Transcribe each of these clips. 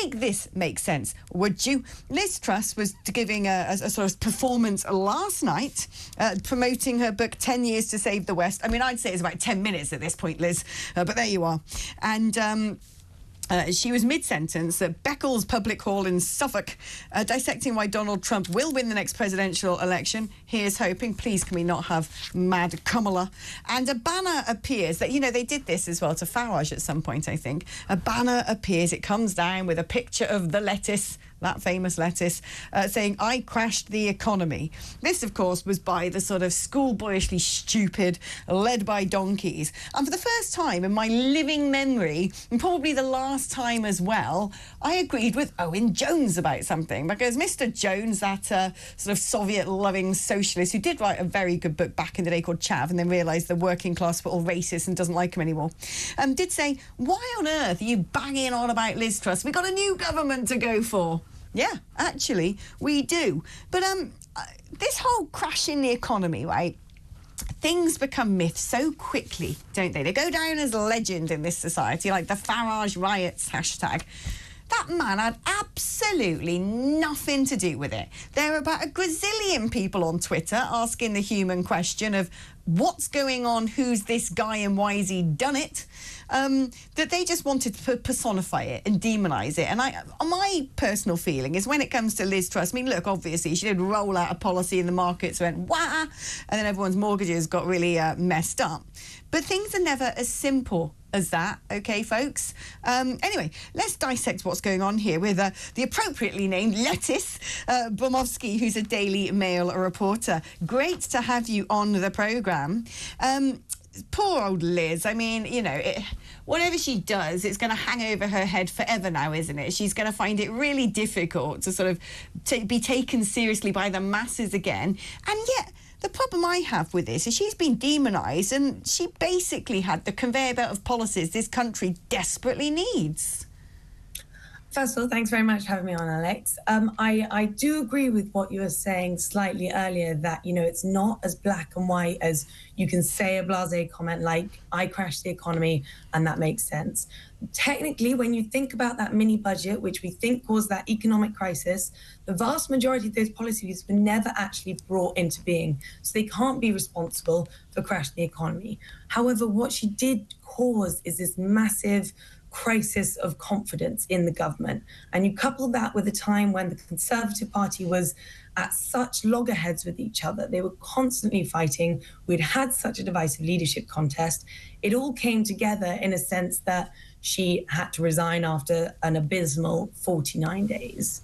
make this make sense, would you? Liz Truss was giving a sort of performance last night, promoting her book 10 Years to Save the West. I mean, I'd say it's about 10 minutes at this point, Liz, but there you are. And she was mid-sentence at Beccles Public Hall in Suffolk, dissecting why Donald Trump will win the next presidential election. Here's hoping. Please, can we not have mad Kamala? And a banner appears that, you know, they did this as well to Farage at some point, I think. A banner appears, it comes down with a picture of the lettuce, that famous lettuce, saying, "I crashed the economy." This, of course, was by the sort of schoolboyishly stupid, led by donkeys. And for the first time in my living memory, and probably the last time as well, I agreed with Owen Jones about something, because Mr. Jones, that sort of Soviet-loving socialist who did write a very good book back in the day called Chav, and then realised the working class were all racist and doesn't like him anymore, did say, "Why on earth are you banging on about Liz Truss? We've got a new government to go for." Yeah, actually, we do. But this whole crash in the economy, right? Things become myths so quickly, don't they? They go down as legend in this society, like the Farage riots hashtag. That man had absolutely nothing to do with it. There are about a gazillion people on Twitter asking the human question of what's going on, who's this guy and why has he done it? That they just wanted to personify it and demonise it. And my personal feeling is when it comes to Liz Truss, I mean, look, obviously she did roll out a policy and the markets went, wah, and then everyone's mortgages got really messed up. But things are never as simple as that, okay, folks? Anyway, let's dissect what's going on here with the appropriately named Lettice Bromovsky, who's a Daily Mail reporter. Great to have you on the programme. Poor old Liz. I mean, you know, whatever she does, it's going to hang over her head forever now, isn't it? She's going to find it really difficult to sort of be taken seriously by the masses again. And yet, the problem I have with this is she's been demonised, and she basically had the conveyor belt of policies this country desperately needs. First of all, thanks very much for having me on, Alex. I do agree with what you were saying slightly earlier, that, you know, it's not as black and white as you can say a blasé comment like, "I crashed the economy," and that makes sense. Technically, when you think about that mini budget, which we think caused that economic crisis, the vast majority of those policies were never actually brought into being. So they can't be responsible for crashing the economy. However, what she did cause is this massive crisis of confidence in the government. And you couple that with a time when the Conservative Party was at such loggerheads with each other. They were constantly fighting. We'd had such a divisive leadership contest. It all came together in a sense that she had to resign after an abysmal 49 days.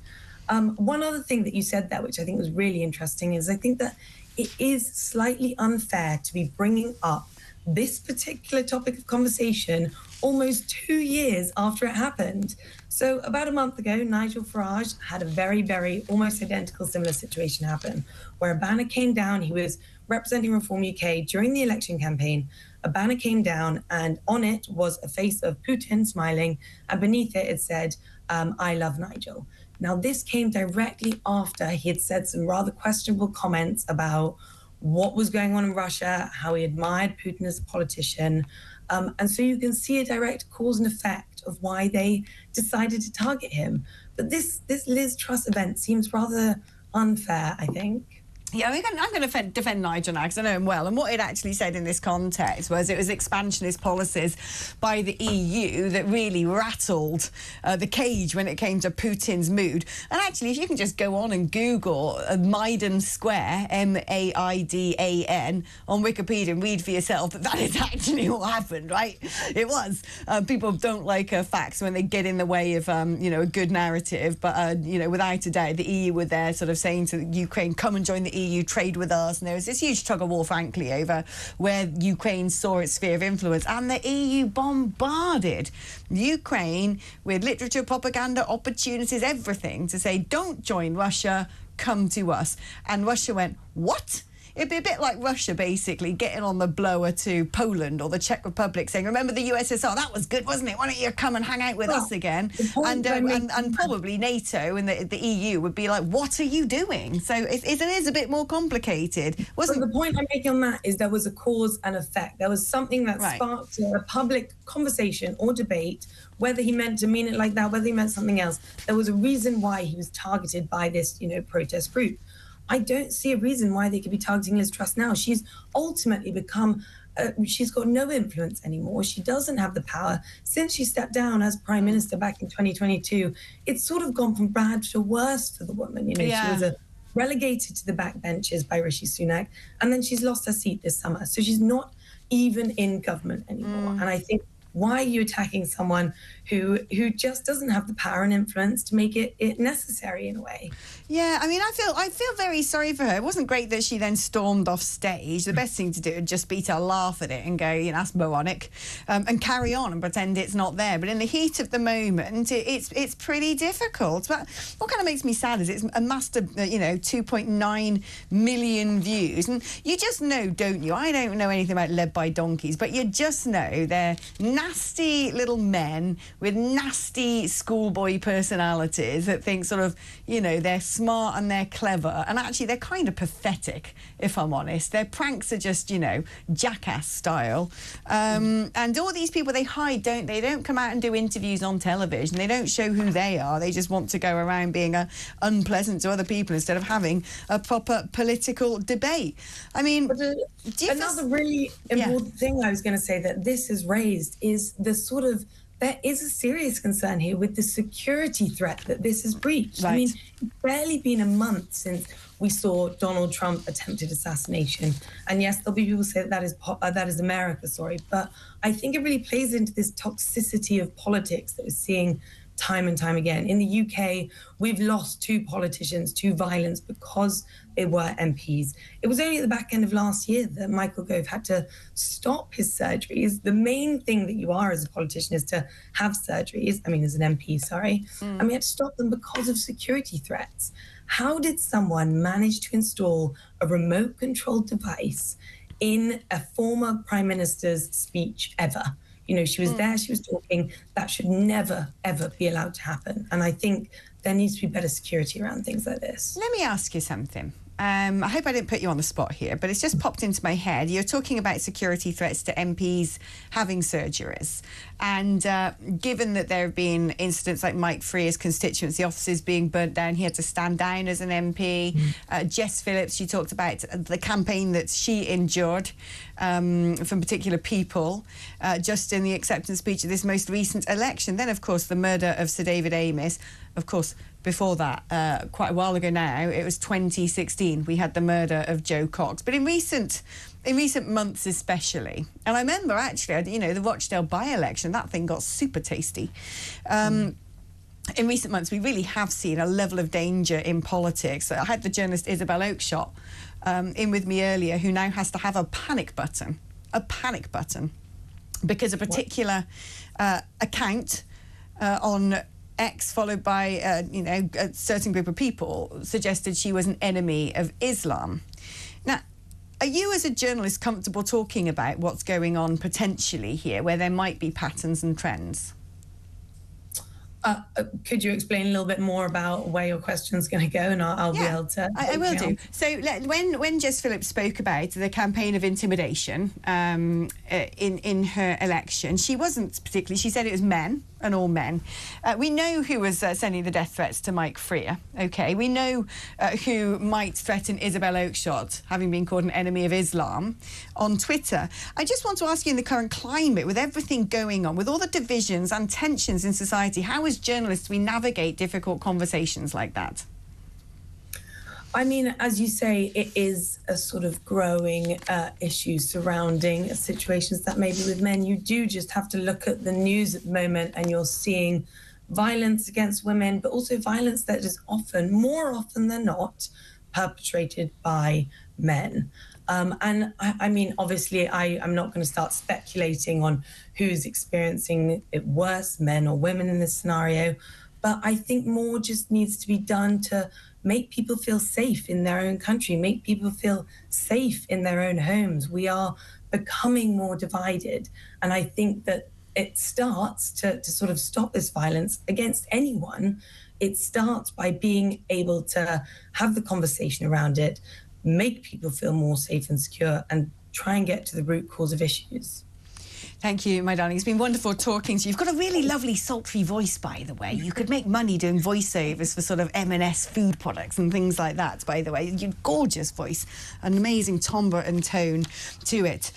One other thing that you said there, which I think was really interesting, is I think that it is slightly unfair to be bringing up this particular topic of conversation almost 2 years after it happened. So about a month ago, Nigel Farage had a very, very almost identical similar situation happen, where a banner came down. He was representing Reform UK during the election campaign. A banner came down, and on it was a face of Putin smiling, and beneath it said, "I love Nigel." Now, this came directly after he had said some rather questionable comments about what was going on in Russia, how he admired Putin as a politician. And so you can see a direct cause and effect of why they decided to target him. But this Liz Truss event seems rather unfair, I think. Yeah, I'm going to defend Nigel now because I know him well. And what it actually said in this context was it was expansionist policies by the EU that really rattled the cage when it came to Putin's mood. And actually, if you can just go on and Google Maidan Square, M-A-I-D-A-N, on Wikipedia and read for yourself that is actually what happened, right? It was. People don't like facts when they get in the way of, you know, a good narrative. But, you know, without a doubt, the EU were there sort of saying to Ukraine, come and join the EU, trade with us, and there was this huge tug of war, frankly, over where Ukraine saw its sphere of influence, and the EU bombarded Ukraine with literature, propaganda, opportunities, everything to say, don't join Russia, come to us. And Russia went, what? It'd be a bit like Russia, basically, getting on the blower to Poland or the Czech Republic saying, remember the USSR, that was good, wasn't it? Why don't you come and hang out with us again? And probably NATO and the EU would be like, what are you doing? So it is a bit more complicated. But the point I'm making on that is there was a cause and effect. There was something that sparked a public conversation or debate, whether he meant to mean it like that, whether he meant something else. There was a reason why he was targeted by this, protest group. I don't see a reason why they could be targeting Liz Truss now. She's ultimately become, she's got no influence anymore. She doesn't have the power. Since she stepped down as Prime Minister back in 2022, it's sort of gone from bad to worse for the woman. She was relegated to the backbenches by Rishi Sunak, and then she's lost her seat this summer. So she's not even in government anymore. And I think, why are you attacking someone who just doesn't have the power and influence to make it necessary in a way? Yeah, I mean, I feel very sorry for her. It wasn't great that she then stormed off stage. The best thing to do would just be to laugh at it and go, that's moronic, and carry on and pretend it's not there. But in the heat of the moment, it's pretty difficult. But what kind of makes me sad is it's amassed 2.9 million views, and you just know, don't you? I don't know anything about Led by Donkeys, but you just know they're nasty little men with nasty schoolboy personalities that think sort of, they're smart and they're clever. And actually, they're kind of pathetic, if I'm honest. Their pranks are just, jackass style. And all these people, they hide, don't they? They don't come out and do interviews on television. They don't show who they are. They just want to go around being unpleasant to other people instead of having a proper political debate. I mean, another really important thing I was going to say that this has raised is there is a serious concern here with the security threat that this has breached. Right. I mean, it's barely been a month since we saw Donald Trump attempted assassination. And yes, there'll be people say that is America, but I think it really plays into this toxicity of politics that we're seeing time and time again. In the UK, we've lost 2 politicians to violence because they were MPs. It was only at the back end of last year that Michael Gove had to stop his surgeries. The main thing that you are as a politician is to have surgeries. I mean, as an MP, sorry. And we had to stop them because of security threats. How did someone manage to install a remote-controlled device in a former Prime Minister's speech ever? She was there, she was talking. That should never, ever be allowed to happen. And I think there needs to be better security around things like this. Let me ask you something. I hope I didn't put you on the spot here, but it's just popped into my head. You're talking about security threats to MPs having surgeries. And given that there have been incidents like Mike Freer's constituency offices being burnt down, he had to stand down as an MP. Jess Phillips, she talked about the campaign that she endured from particular people just in the acceptance speech of this most recent election. Then, of course, the murder of Sir David Amess. Of course, before that, quite a while ago now, it was 2016, we had the murder of Joe Cox. But in recent months especially, and I remember actually, the Rochdale by-election, that thing got super tasty. In recent months, we really have seen a level of danger in politics. I had the journalist Isabel Oakeshott in with me earlier, who now has to have a panic button, because a particular account on X, followed by a certain group of people, suggested she was an enemy of Islam. Now, are you as a journalist comfortable talking about what's going on potentially here, where there might be patterns and trends? Could you explain a little bit more about where your question's going to go, and I'll be able to... I will do. So when Jess Phillips spoke about the campaign of intimidation in her election, she wasn't particularly... She said it was men, and all men. We know who was sending the death threats to Mike Freer, OK? We know who might threaten Isabel Oakeshott, having been called an enemy of Islam, on Twitter. I just want to ask you, in the current climate, with everything going on, with all the divisions and tensions in society, how as journalists we navigate difficult conversations like that? I mean, as you say, it is a sort of growing issue surrounding situations that maybe with men. You do just have to look at the news at the moment, and you're seeing violence against women, but also violence that is more often than not, perpetrated by men. And I mean, obviously, I'm not going to start speculating on who's experiencing it worse, men or women in this scenario. But I think more just needs to be done to make people feel safe in their own country, make people feel safe in their own homes. We are becoming more divided. And I think that it starts to sort of stop this violence against anyone. It starts by being able to have the conversation around it, make people feel more safe and secure, and try and get to the root cause of issues. Thank you, my darling. It's been wonderful talking to you. You've got a really lovely sultry voice, by the way. You could make money doing voiceovers for sort of M&S food products and things like that, by the way. Your gorgeous voice, an amazing timbre and tone to it.